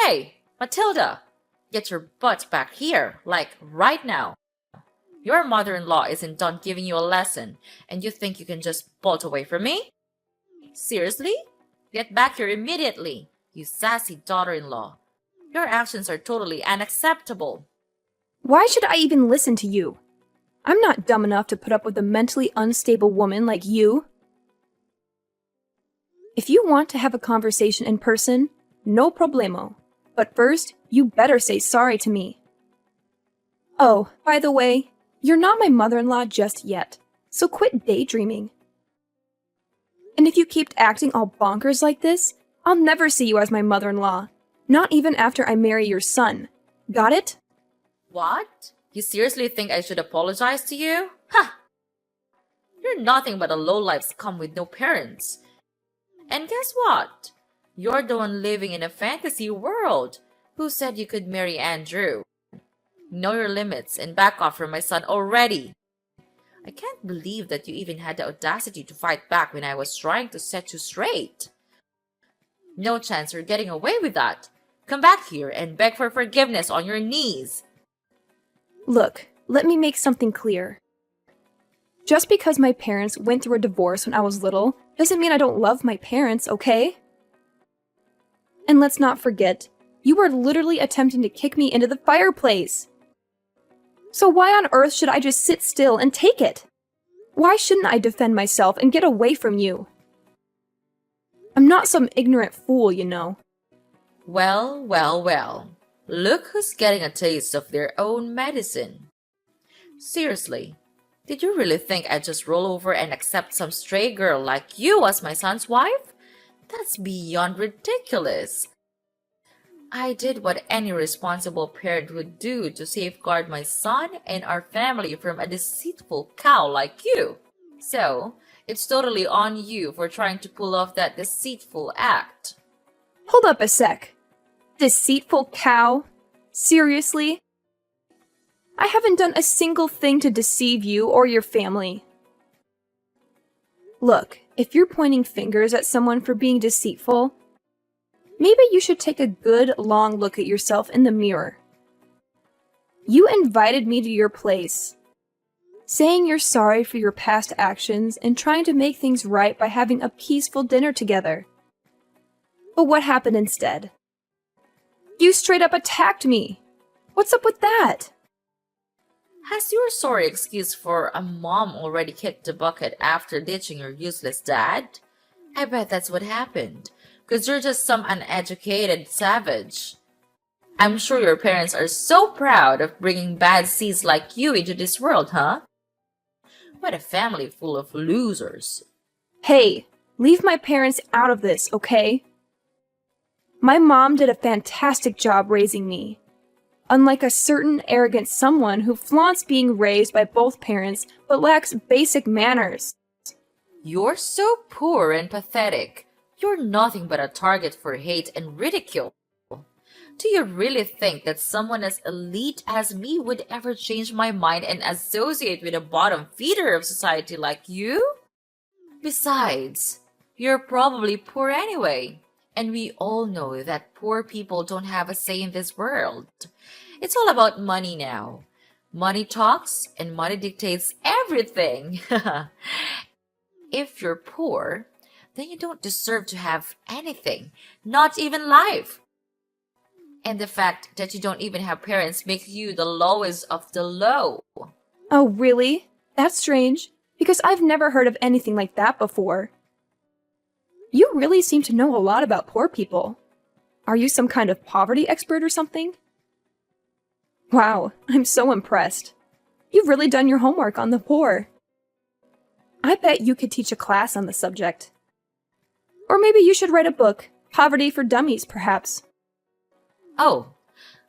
Hey, Matilda, get your butt back here, like right now. Your mother-in-law isn't done giving you a lesson, and you think you can just bolt away from me? Seriously? Get back here immediately, you sassy daughter-in-law. Your actions are totally unacceptable. Why should I even listen to you? I'm not dumb enough to put up with a mentally unstable woman like you. If you want to have a conversation in person, no problemo. But first, you better say sorry to me. Oh, by the way, you're not my mother-in-law just yet, so quit daydreaming. And if you keep acting all bonkers like this, I'll never see you as my mother-in-law, not even after I marry your son. Got it? What? You seriously think I should apologize to you? Ha! You're nothing but a lowlife scum with no parents. And guess what? You're the one living in a fantasy world. Who said you could marry Andrew? Know your limits and back off from my son already. I can't believe that you even had the audacity to fight back when I was trying to set you straight. No chance you're getting away with that. Come back here and beg for forgiveness on your knees. Look, let me make something clear. Just because my parents went through a divorce when I was little doesn't mean I don't love my parents, okay? And let's not forget, you were literally attempting to kick me into the fireplace. So why on earth should I just sit still and take it? Why shouldn't I defend myself and get away from you? I'm not some ignorant fool, you know. Well, well, well. Look who's getting a taste of their own medicine. Seriously, did you really think I'd just roll over and accept some stray girl like you as my son's wife? That's beyond ridiculous. I did what any responsible parent would do to safeguard my son and our family from a deceitful cow like you. So, it's totally on you for trying to pull off that deceitful act. Hold up a sec. Deceitful cow? Seriously? I haven't done a single thing to deceive you or your family. Look, if you're pointing fingers at someone for being deceitful, maybe you should take a good long look at yourself in the mirror. You invited me to your place, saying you're sorry for your past actions and trying to make things right by having a peaceful dinner together. But what happened instead? You straight up attacked me. What's up with that? Has your sorry excuse for a mom already kicked the bucket after ditching your useless dad? I bet that's what happened. Because you're just some uneducated savage. I'm sure your parents are so proud of bringing bad seeds like you into this world, huh? What a family full of losers. Hey, leave my parents out of this, okay? My mom did a fantastic job raising me. Unlike a certain arrogant someone who flaunts being raised by both parents but lacks basic manners. You're so poor and pathetic. You're nothing but a target for hate and ridicule. Do you really think that someone as elite as me would ever change my mind and associate with a bottom feeder of society like you? Besides, you're probably poor anyway, and we all know that poor people don't have a say in this world. It's all about money now. Money talks and money dictates everything. If you're poor, then you don't deserve to have anything, not even life. And the fact that you don't even have parents makes you the lowest of the low. Oh, really? That's strange, because I've never heard of anything like that before. You really seem to know a lot about poor people. Are you some kind of poverty expert or something? Wow, I'm so impressed. You've really done your homework on the poor. I bet you could teach a class on the subject. Or maybe you should write a book, Poverty for Dummies, perhaps. Oh,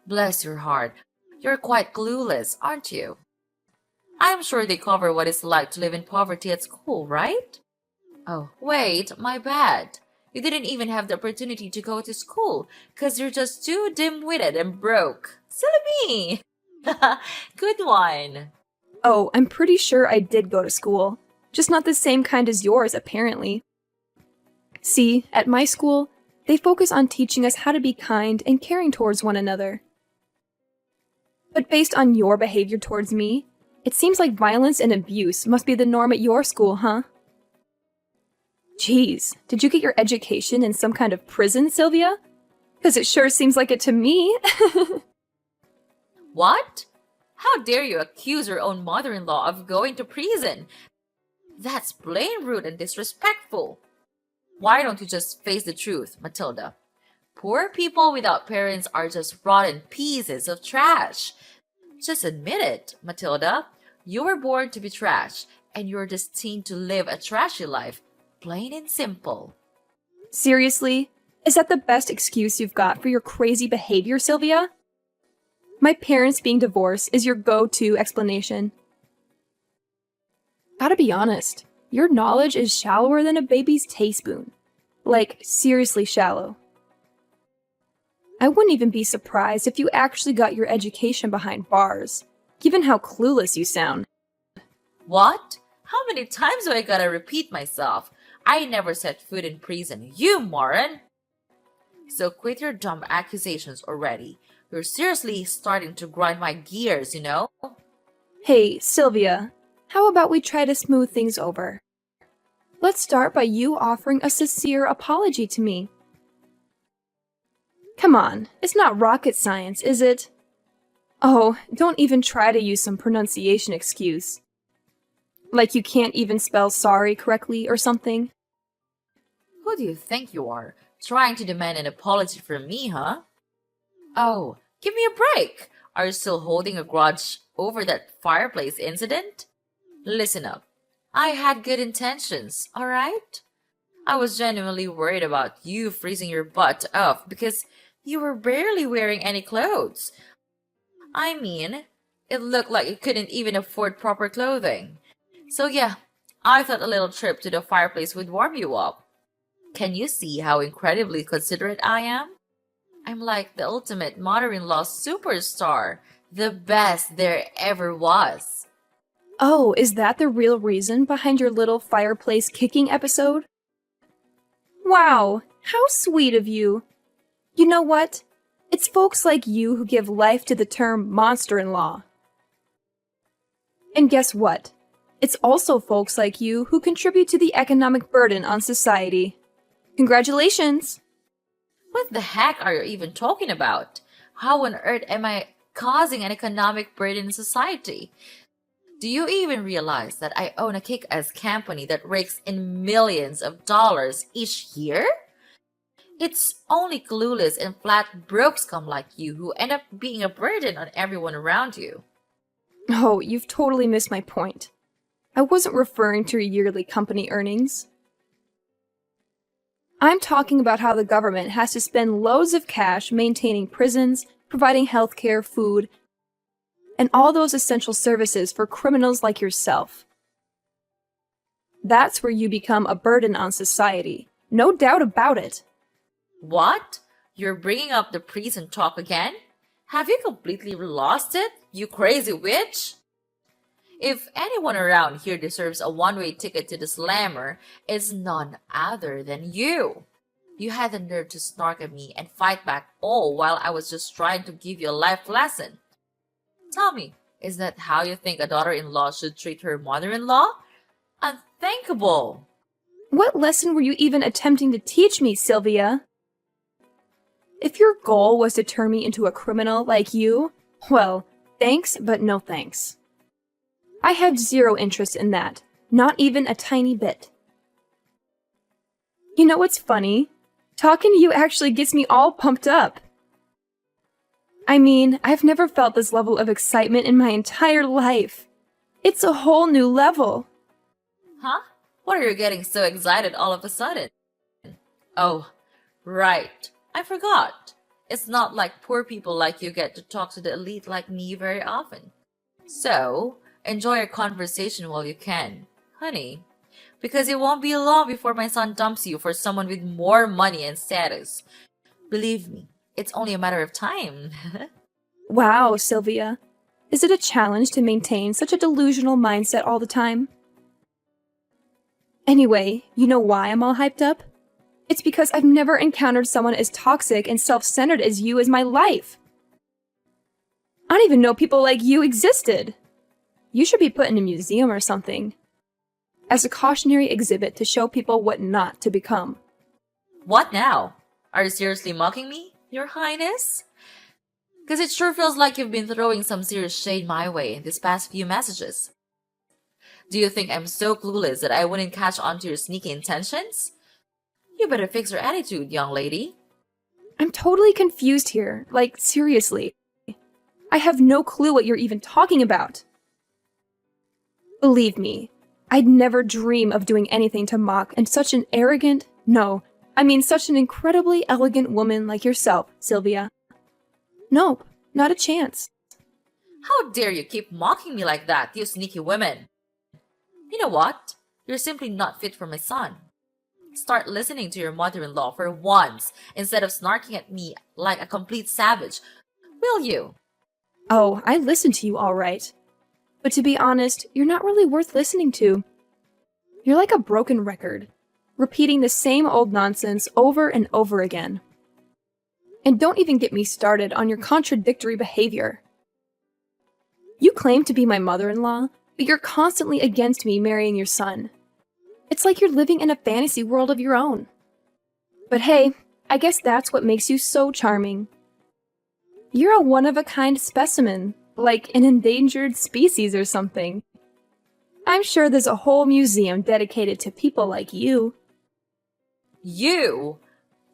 bless your heart. You're quite clueless, aren't you? I'm sure they cover what it's like to live in poverty at school, right? Oh, wait, my bad. You didn't even have the opportunity to go to school because you're just too dim-witted and broke. Silly me! Good one. Oh, I'm pretty sure I did go to school. Just not the same kind as yours, apparently. See, at my school, They focus on teaching us how to be kind and caring towards one another. But based on your behavior towards me, it seems like violence and abuse must be the norm at your school, huh? Geez, did you get your education in some kind of prison, Sylvia? Because it sure seems like it to me. What? How dare you accuse your own mother-in-law of going to prison? That's plain rude and disrespectful. Why don't you just face the truth, Matilda? Poor people without parents are just rotten pieces of trash. Just admit it, Matilda. You were born to be trash, and you're destined to live a trashy life. Plain and simple. Seriously? Is that the best excuse you've got for your crazy behavior, Sylvia? My parents being divorced is your go-to explanation. Gotta be honest, your knowledge is shallower than a baby's teaspoon. Like, seriously shallow. I wouldn't even be surprised if you actually got your education behind bars, given how clueless you sound. What? How many times do I gotta repeat myself? I never set foot in prison, you moron! So quit your dumb accusations already. You're seriously starting to grind my gears, you know? Hey, Sylvia, how about we try to smooth things over? Let's start by you offering a sincere apology to me. Come on, it's not rocket science, is it? Oh, don't even try to use some pronunciation excuse. Like you can't even spell sorry correctly or something. Who do you think you are? Trying to demand an apology from me, huh? Oh, give me a break! Are you still holding a grudge over that fireplace incident? Listen up. I had good intentions, alright? I was genuinely worried about you freezing your butt off because you were barely wearing any clothes. I mean, it looked like you couldn't even afford proper clothing. So yeah, I thought a little trip to the fireplace would warm you up. Can you see how incredibly considerate I am? I'm like the ultimate mother-in-law superstar, the best there ever was. Oh, is that the real reason behind your little fireplace kicking episode? Wow, how sweet of you. You know what? It's folks like you who give life to the term monster-in-law. And guess what? It's also folks like you who contribute to the economic burden on society. Congratulations! What the heck are you even talking about? How on earth am I causing an economic burden in society? Do you even realize that I own a kick-ass company that rakes in millions of dollars each year? It's only clueless and flat broke scum like you who end up being a burden on everyone around you. Oh, you've totally missed my point. I wasn't referring to your yearly company earnings. I'm talking about how the government has to spend loads of cash maintaining prisons, providing healthcare, food, and all those essential services for criminals like yourself. That's where you become a burden on society. No doubt about it. What? You're bringing up the prison talk again? Have you completely lost it, you crazy witch? If anyone around here deserves a one-way ticket to the slammer, it's none other than you. You had the nerve to snark at me and fight back all while I was just trying to give you a life lesson. Tell me, is that how you think a daughter-in-law should treat her mother-in-law? Unthinkable! What lesson were you even attempting to teach me, Sylvia? If your goal was to turn me into a criminal like you, well, thanks, but no thanks. I have zero interest in that, not even a tiny bit. You know what's funny? Talking to you actually gets me all pumped up. I mean, I've never felt this level of excitement in my entire life. It's a whole new level. Huh? What are you getting so excited all of a sudden? Oh, right. I forgot. It's not like poor people like you get to talk to the elite like me very often. So, enjoy your conversation while you can, honey. Because it won't be long before my son dumps you for someone with more money and status. Believe me, it's only a matter of time. Wow, Sylvia. Is it a challenge to maintain such a delusional mindset all the time? Anyway, you know why I'm all hyped up? It's because I've never encountered someone as toxic and self-centered as you as my life. I don't even know people like you existed. You should be put in a museum or something, as a cautionary exhibit to show people what not to become. What now? Are you seriously mocking me, Your Highness? Because it sure feels like you've been throwing some serious shade my way in these past few messages. Do you think I'm so clueless that I wouldn't catch on to your sneaky intentions? You better fix your attitude, young lady. I'm totally confused here, like seriously. I have no clue what you're even talking about. Believe me, I'd never dream of doing anything to mock and such an arrogant, such an incredibly elegant woman like yourself, Sylvia. Nope, not a chance. How dare you keep mocking me like that, you sneaky women? You know what? You're simply not fit for my son. Start listening to your mother-in-law for once instead of snarking at me like a complete savage. Will you? Oh, I listen to you all right. But to be honest, you're not really worth listening to. You're like a broken record, repeating the same old nonsense over and over again. And don't even get me started on your contradictory behavior. You claim to be my mother-in-law, but you're constantly against me marrying your son. It's like you're living in a fantasy world of your own. But hey, I guess that's what makes you so charming. You're a one-of-a-kind specimen, like an endangered species or something. I'm sure there's a whole museum dedicated to people like you. You?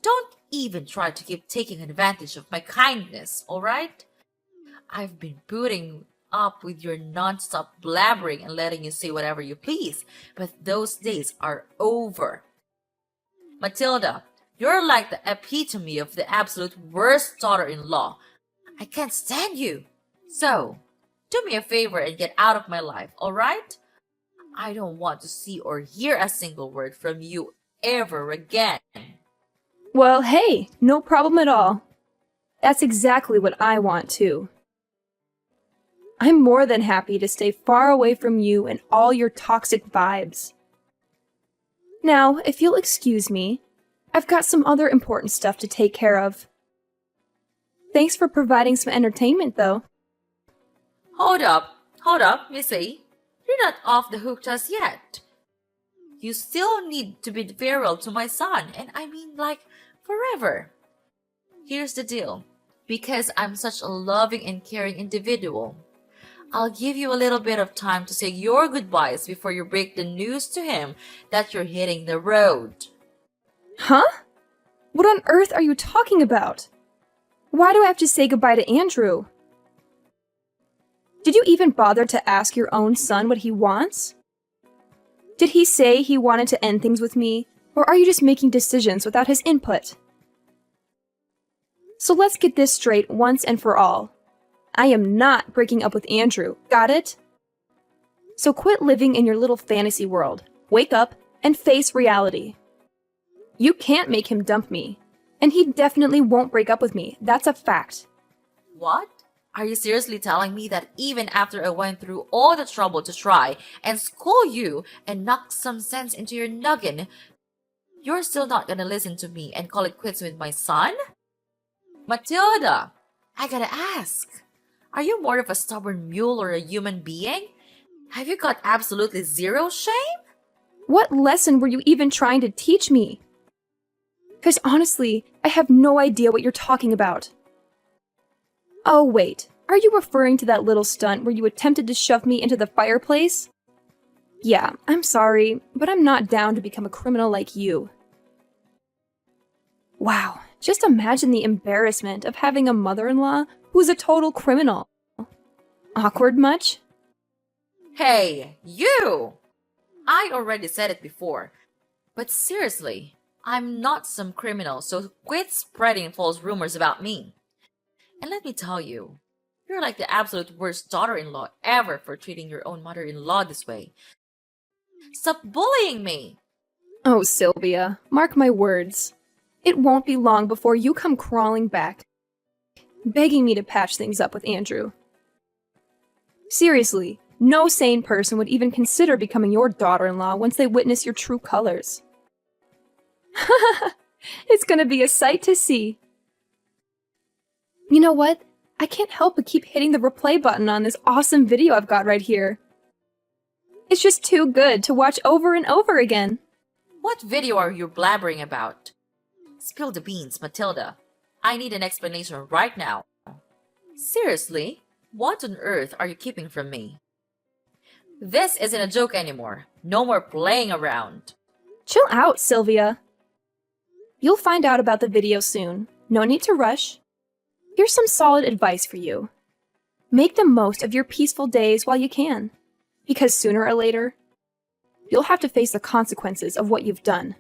Don't even try to keep taking advantage of my kindness, alright? I've been putting up with your non-stop blabbering and letting you say whatever you please, but those days are over. Matilda, you're like the epitome of the absolute worst daughter-in-law. I can't stand you. So, do me a favor and get out of my life, alright? I don't want to see or hear a single word from you ever again. Well, hey, no problem at all. That's exactly what I want too. I'm more than happy to stay far away from you and all your toxic vibes. Now, if you'll excuse me, I've got some other important stuff to take care of. Thanks for providing some entertainment, though. Hold up, Missy. You're not off the hook just yet. You still need to be virile to my son, and I mean like forever. Here's the deal. Because I'm such a loving and caring individual, I'll give you a little bit of time to say your goodbyes before you break the news to him that you're hitting the road. Huh? What on earth are you talking about? Why do I have to say goodbye to Andrew? Did you even bother to ask your own son what he wants? Did he say he wanted to end things with me, or are you just making decisions without his input? So let's get this straight once and for all. I am not breaking up with Andrew, got it? So quit living in your little fantasy world. Wake up and face reality. You can't make him dump me, and he definitely won't break up with me. That's a fact. What? Are you seriously telling me that even after I went through all the trouble to try and school you and knock some sense into your noggin, you're still not gonna listen to me and call it quits with my son? Matilda, I gotta ask, are you more of a stubborn mule or a human being? Have you got absolutely zero shame? What lesson were you even trying to teach me? Because honestly, I have no idea what you're talking about. Oh wait, are you referring to that little stunt where you attempted to shove me into the fireplace? Yeah, I'm sorry, but I'm not down to become a criminal like you. Wow, just imagine the embarrassment of having a mother-in-law who's a total criminal. Awkward much? Hey, you! I already said it before, but seriously, I'm not some criminal, so quit spreading false rumors about me. And let me tell you, you're like the absolute worst daughter-in-law ever for treating your own mother-in-law this way. Stop bullying me! Oh, Sylvia, mark my words. It won't be long before you come crawling back, begging me to patch things up with Andrew. Seriously, no sane person would even consider becoming your daughter-in-law once they witness your true colors. It's gonna be a sight to see. You know what? I can't help but keep hitting the replay button on this awesome video I've got right here. It's just too good to watch over and over again. What video are you blabbering about? Spill the beans, Matilda. I need an explanation right now. Seriously, what on earth are you keeping from me? This isn't a joke anymore. No more playing around. Chill out, Sylvia. You'll find out about the video soon. No need to rush. Here's some solid advice for you. Make the most of your peaceful days while you can, because sooner or later, you'll have to face the consequences of what you've done.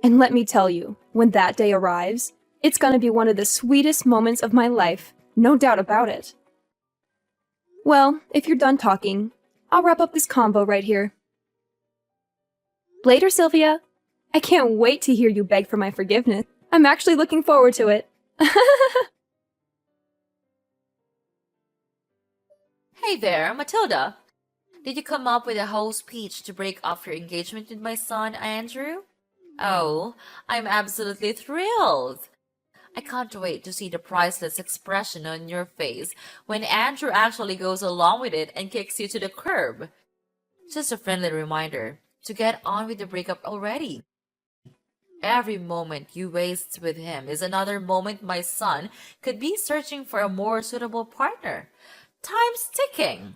And let me tell you, when that day arrives, it's gonna be one of the sweetest moments of my life, no doubt about it. Well, if you're done talking, I'll wrap up this convo right here. Later, Sylvia. I can't wait to hear you beg for my forgiveness. I'm actually looking forward to it. Hey there, Matilda. Did you come up with a whole speech to break off your engagement with my son, Andrew? Oh, I'm absolutely thrilled. I can't wait to see the priceless expression on your face when Andrew actually goes along with it and kicks you to the curb. Just a friendly reminder to get on with the breakup already. Every moment you waste with him is another moment my son could be searching for a more suitable partner. Time's ticking.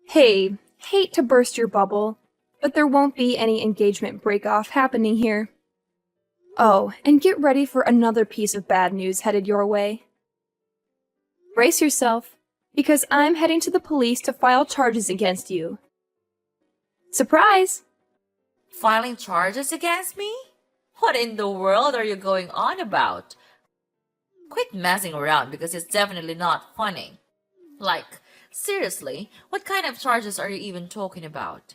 Hey, hate to burst your bubble, but there won't be any engagement break-off happening here. Oh, and get ready for another piece of bad news headed your way. Brace yourself, because I'm heading to the police to file charges against you. Surprise! Filing charges against me? What in the world are you going on about? Quit messing around because it's definitely not funny. Like, seriously, what kind of charges are you even talking about?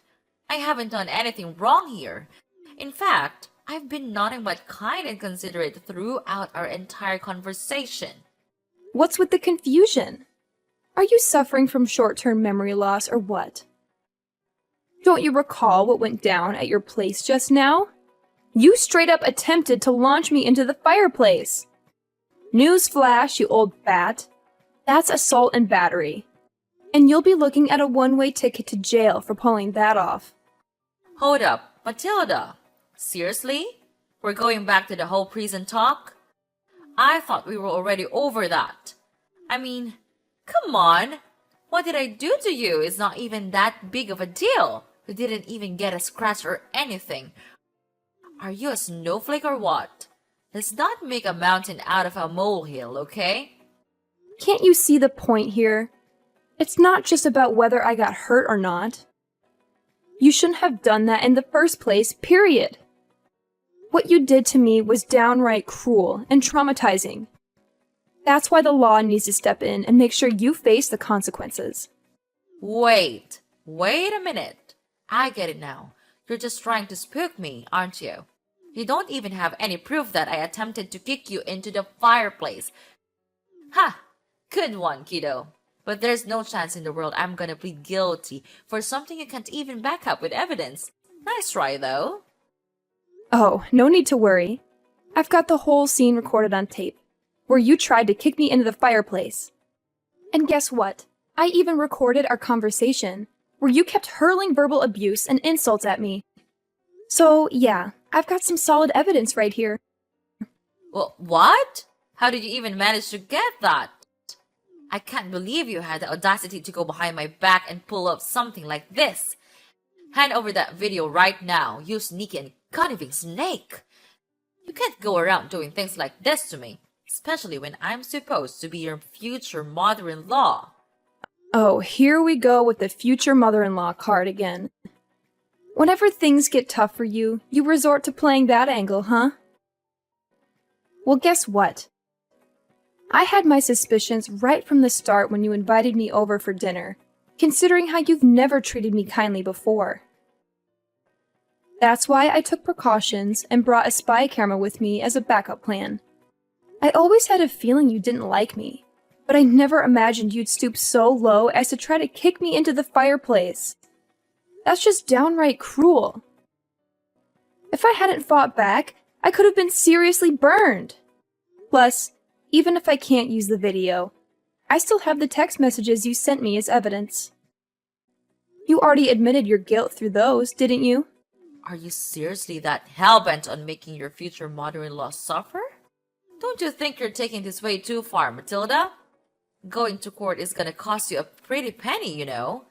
I haven't done anything wrong here. In fact, I've been nothing but kind and considerate throughout our entire conversation. What's with the confusion? Are you suffering from short-term memory loss or what? Don't you recall what went down at your place just now? You straight up attempted to launch me into the fireplace. Newsflash, you old bat. That's assault and battery. And you'll be looking at a one-way ticket to jail for pulling that off. Hold up, Matilda. Seriously? We're going back to the whole prison talk? I thought we were already over that. I mean, come on. What did I do to you is not even that big of a deal. You didn't even get a scratch or anything. Are you a snowflake or what? Let's not make a mountain out of a molehill, okay? Can't you see the point here? It's not just about whether I got hurt or not. You shouldn't have done that in the first place, period. What you did to me was downright cruel and traumatizing. That's why the law needs to step in and make sure you face the consequences. Wait a minute. I get it now. You're just trying to spook me, aren't you? You don't even have any proof that I attempted to kick you into the fireplace. Ha! Good one, kiddo. But there's no chance in the world I'm gonna plead guilty for something you can't even back up with evidence. Nice try, though. Oh, no need to worry. I've got the whole scene recorded on tape, where you tried to kick me into the fireplace. And guess what? I even recorded our conversation, where you kept hurling verbal abuse and insults at me. So, yeah, I've got some solid evidence right here. Well, what? How did you even manage to get that? I can't believe you had the audacity to go behind my back and pull up something like this. Hand over that video right now, you sneaky and conniving snake. You can't go around doing things like this to me, especially when I'm supposed to be your future mother-in-law. Oh, here we go with the future mother-in-law card again. Whenever things get tough for you, you resort to playing that angle, huh? Well, guess what? I had my suspicions right from the start when you invited me over for dinner, considering how you've never treated me kindly before. That's why I took precautions and brought a spy camera with me as a backup plan. I always had a feeling you didn't like me, but I never imagined you'd stoop so low as to try to kick me into the fireplace. That's just downright cruel. If I hadn't fought back, I could have been seriously burned. Plus, even if I can't use the video, I still have the text messages you sent me as evidence. You already admitted your guilt through those, didn't you? Are you seriously that hell-bent on making your future mother-in-law suffer? Don't you think you're taking this way too far, Matilda? Going to court is gonna cost you a pretty penny, you know.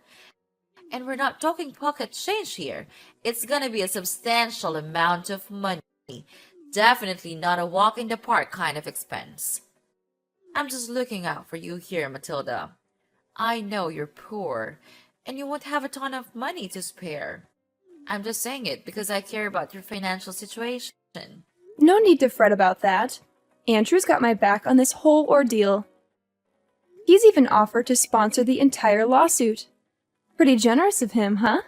And we're not talking pocket change here. It's gonna be a substantial amount of money. Definitely not a walk in the park kind of expense. I'm just looking out for you here, Matilda. I know you're poor, and you won't have a ton of money to spare. I'm just saying it because I care about your financial situation. No need to fret about that. Andrew's got my back on this whole ordeal. He's even offered to sponsor the entire lawsuit. Pretty generous of him, huh?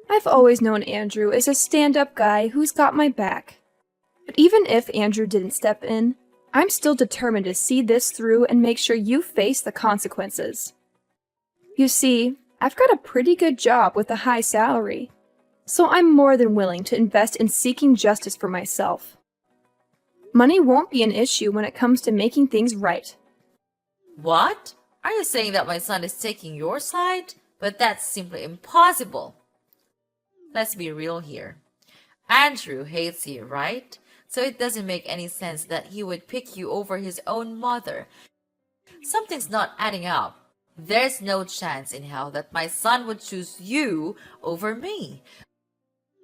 I've always known Andrew as a stand-up guy who's got my back. But even if Andrew didn't step in, I'm still determined to see this through and make sure you face the consequences. You see, I've got a pretty good job with a high salary, so I'm more than willing to invest in seeking justice for myself. Money won't be an issue when it comes to making things right. What? Are you saying that my son is taking your side? But that's simply impossible. Let's be real here. Andrew hates you, right? So it doesn't make any sense that he would pick you over his own mother. Something's not adding up. There's no chance in hell that my son would choose you over me.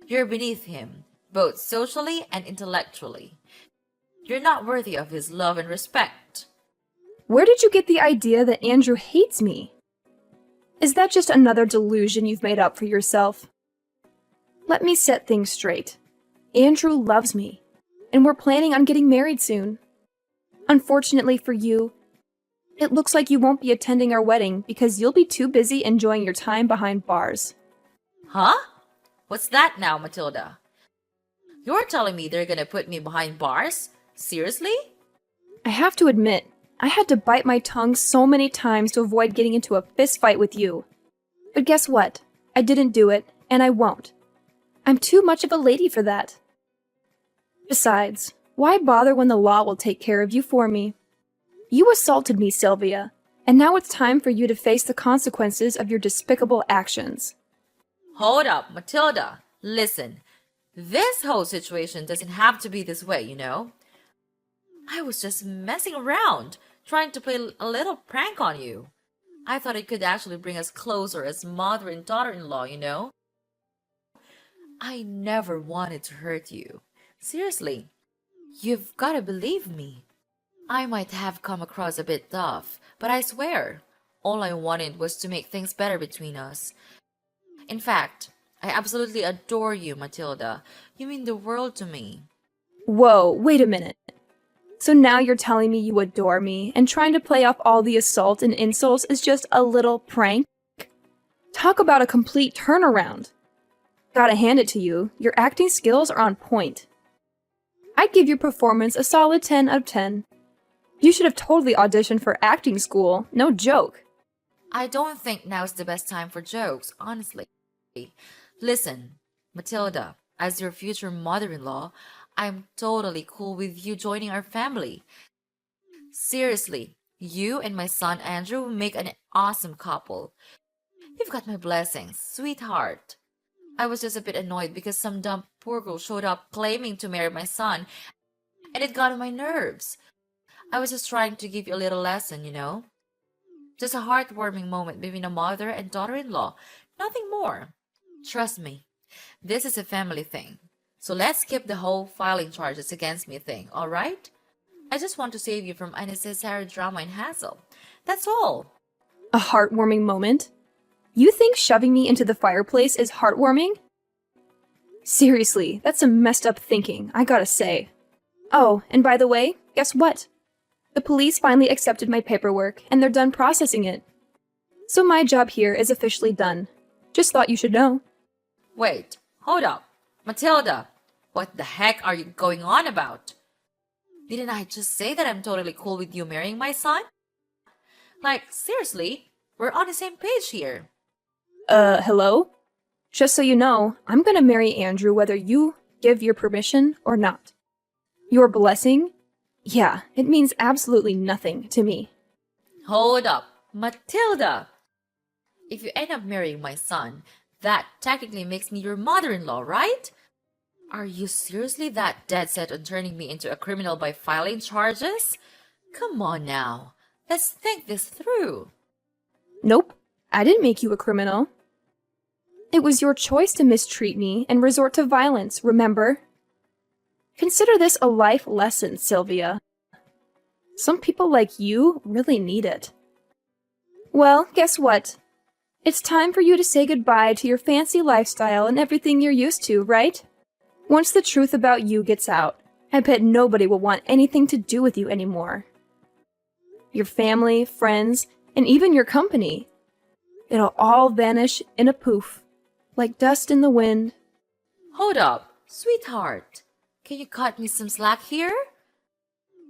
You're beneath him, both socially and intellectually. You're not worthy of his love and respect. Where did you get the idea that Andrew hates me? Is that just another delusion you've made up for yourself? Let me set things straight. Andrew loves me, and we're planning on getting married soon. Unfortunately for you, it looks like you won't be attending our wedding because you'll be too busy enjoying your time behind bars. Huh? What's that now, Matilda? You're telling me they're gonna put me behind bars? Seriously? I have to admit, I had to bite my tongue so many times to avoid getting into a fist fight with you. But guess what? I didn't do it, and I won't. I'm too much of a lady for that. Besides, why bother when the law will take care of you for me? You assaulted me, Sylvia, and now it's time for you to face the consequences of your despicable actions. Hold up, Matilda. Listen, this whole situation doesn't have to be this way, you know? I was just messing around, trying to play a little prank on you. I thought it could actually bring us closer as mother and daughter-in-law, you know? I never wanted to hurt you. Seriously, you've got to believe me. I might have come across a bit tough, but I swear, all I wanted was to make things better between us. In fact, I absolutely adore you, Matilda. You mean the world to me. Whoa, wait a minute. So now you're telling me you adore me, and trying to play off all the assault and insults is just a little prank? Talk about a complete turnaround. Gotta hand it to you, your acting skills are on point. I'd give your performance a solid 10 out of 10. You should have totally auditioned for acting school, no joke. I don't think now's the best time for jokes, honestly. Listen, Matilda, as your future mother-in-law, I'm totally cool with you joining our family. Seriously, you and my son Andrew will make an awesome couple. You've got my blessings, sweetheart. I was just a bit annoyed because some dumb poor girl showed up claiming to marry my son, and it got on my nerves. I was just trying to give you a little lesson, you know? Just a heartwarming moment between a mother and daughter-in-law, nothing more. Trust me, this is a family thing. So let's skip the whole filing charges against me thing, alright? I just want to save you from unnecessary drama and hassle. That's all. A heartwarming moment? You think shoving me into the fireplace is heartwarming? Seriously, that's some messed up thinking, I gotta say. Oh, and by the way, guess what? The police finally accepted my paperwork, and they're done processing it. So my job here is officially done. Just thought you should know. Wait, hold up. Matilda, what the heck are you going on about? Didn't I just say that I'm totally cool with you marrying my son? Like, seriously, we're on the same page here. Hello? Just so you know, I'm gonna marry Andrew whether you give your permission or not. Your blessing? Yeah, it means absolutely nothing to me. Hold up, Matilda! If you end up marrying my son, that technically makes me your mother-in-law, right? Are you seriously that dead set on turning me into a criminal by filing charges? Come on now, let's think this through. Nope, I didn't make you a criminal. It was your choice to mistreat me and resort to violence, remember? Consider this a life lesson, Sylvia. Some people like you really need it. Well, guess what? It's time for you to say goodbye to your fancy lifestyle and everything you're used to, right? Once the truth about you gets out, I bet nobody will want anything to do with you anymore. Your family, friends, and even your company. It'll all vanish in a poof, like dust in the wind. Hold up, sweetheart. Can you cut me some slack here?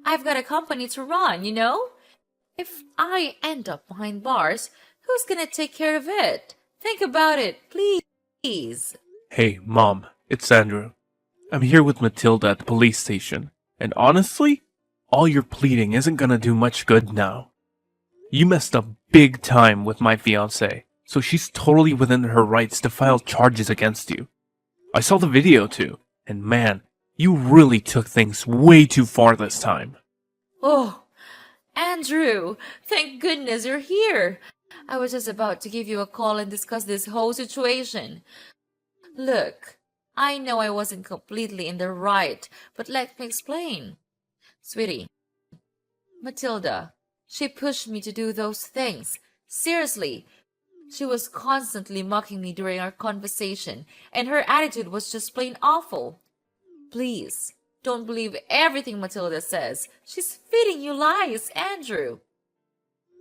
I've got a company to run, you know? If I end up behind bars, who's gonna take care of it? Think about it, please. Hey, Mom, it's Andrew. I'm here with Matilda at the police station, and honestly, all your pleading isn't gonna do much good now. You messed up big time with my fiancée, so she's totally within her rights to file charges against you. I saw the video too, and man, you really took things way too far this time. Oh, Andrew, thank goodness you're here. I was just about to give you a call and discuss this whole situation. Look, I know I wasn't completely in the right, but let me explain. Sweetie, Matilda, she pushed me to do those things. Seriously, she was constantly mocking me during our conversation, and her attitude was just plain awful. Please, don't believe everything Matilda says. She's feeding you lies, Andrew.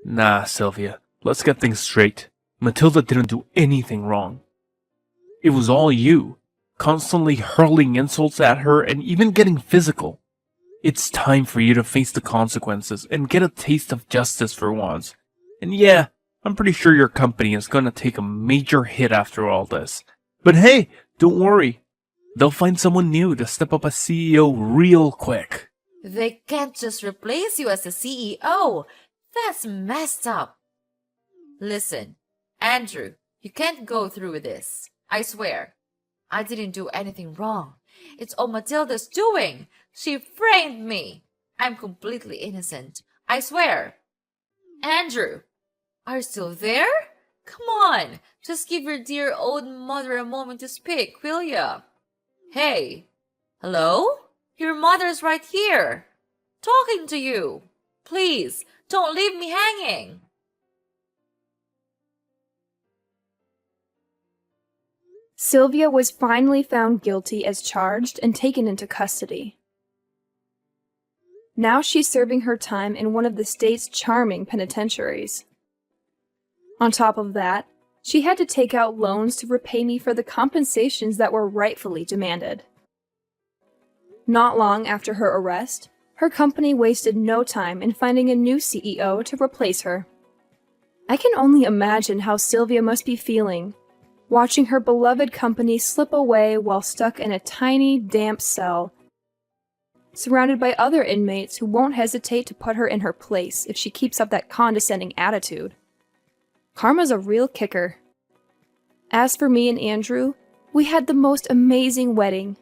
Nah, Sylvia, let's get things straight. Matilda didn't do anything wrong. It was all you, constantly hurling insults at her and even getting physical. It's time for you to face the consequences and get a taste of justice for once. And yeah, I'm pretty sure your company is gonna take a major hit after all this. But hey, don't worry. They'll find someone new to step up as CEO real quick. They can't just replace you as the CEO. That's messed up. Listen, Andrew, you can't go through with this. I swear. I didn't do anything wrong. It's all Matilda's doing. She framed me. I'm completely innocent. I swear. Andrew, are you still there? Come on, just give your dear old mother a moment to speak, will ya? Hey, hello? Your mother's right here, talking to you. Please, don't leave me hanging. Sylvia was finally found guilty as charged and taken into custody. Now she's serving her time in one of the state's charming penitentiaries. On top of that, she had to take out loans to repay me for the compensations that were rightfully demanded. Not long after her arrest, her company wasted no time in finding a new CEO to replace her. I can only imagine how Sylvia must be feeling, watching her beloved company slip away while stuck in a tiny, damp cell, surrounded by other inmates who won't hesitate to put her in her place if she keeps up that condescending attitude. Karma's a real kicker. As for me and Andrew, we had the most amazing wedding,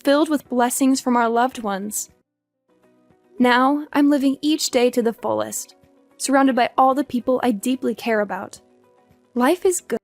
filled with blessings from our loved ones. Now, I'm living each day to the fullest, surrounded by all the people I deeply care about. Life is good.